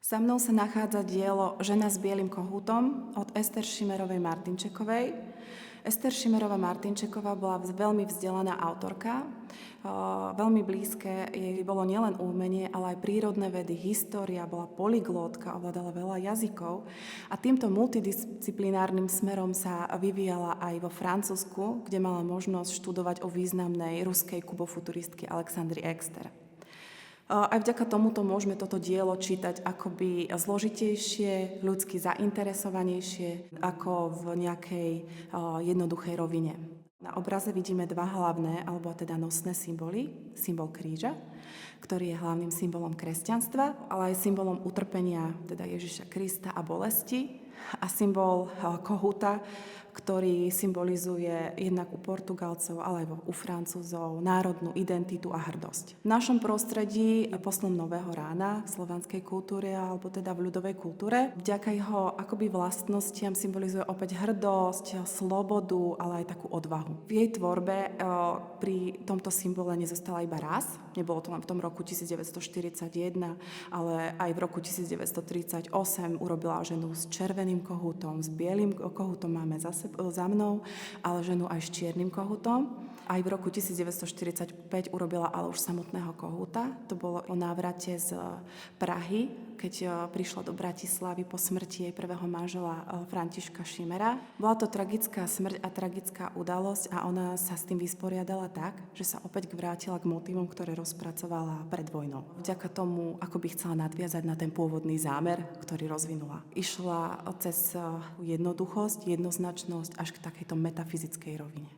Za mnou sa nachádza dielo Žena s bielým kohútom od Ester Šimerovej-Martinčekovej. Ester Šimerová-Martinčeková bola veľmi vzdelaná autorka. Veľmi blízke jej bolo nielen umenie, ale aj prírodné vedy, história, bola polyglótka, ovládala veľa jazykov a týmto multidisciplinárnym smerom sa vyvíjala aj vo Francúzsku, kde mala možnosť študovať o významnej ruskej kubofuturistke Alexandrii Exter. Aj vďaka tomuto môžeme toto dielo čítať akoby zložitejšie, ľudsky zainteresovanejšie ako v nejakej jednoduchej rovine. Na obraze vidíme dva hlavné, alebo teda nosné symboly. Symbol kríža, ktorý je hlavným symbolom kresťanstva, ale aj symbolom utrpenia, teda Ježiša Krista a bolesti. A symbol kohúta, ktorý symbolizuje jednak u Portugalcov, ale aj u Francúzov národnú identitu a hrdosť. V našom prostredí poslom Nového rána v slovanskej kultúre, alebo teda v ľudovej kultúre, vďaka jeho akoby vlastnostiam symbolizuje opäť hrdosť, slobodu, ale aj takú odvahu. V jej tvorbe pri tomto symbole nezostala iba raz, nebolo to len v tom roku 1941, ale aj v roku 1938 urobila ženu s červeným kohútom, s bielým kohútom máme za mnou, ale ženu aj s čiernym kohútom. Aj v roku 1945 urobila ale už samotného kohúta. To bolo o návrate z Prahy, keď prišla do Bratislavy po smrti jej prvého manžela Františka Šimera. Bola to tragická smrť a tragická udalosť a ona sa s tým vysporiadala tak, že sa opäť vrátila k motívom, ktoré rozpracovala pred vojnou. Vďaka tomu, ako by chcela nadviazať na ten pôvodný zámer, ktorý rozvinula. Išla cez jednoduchosť, jednoznačnosť až k takejto metafyzickej rovine.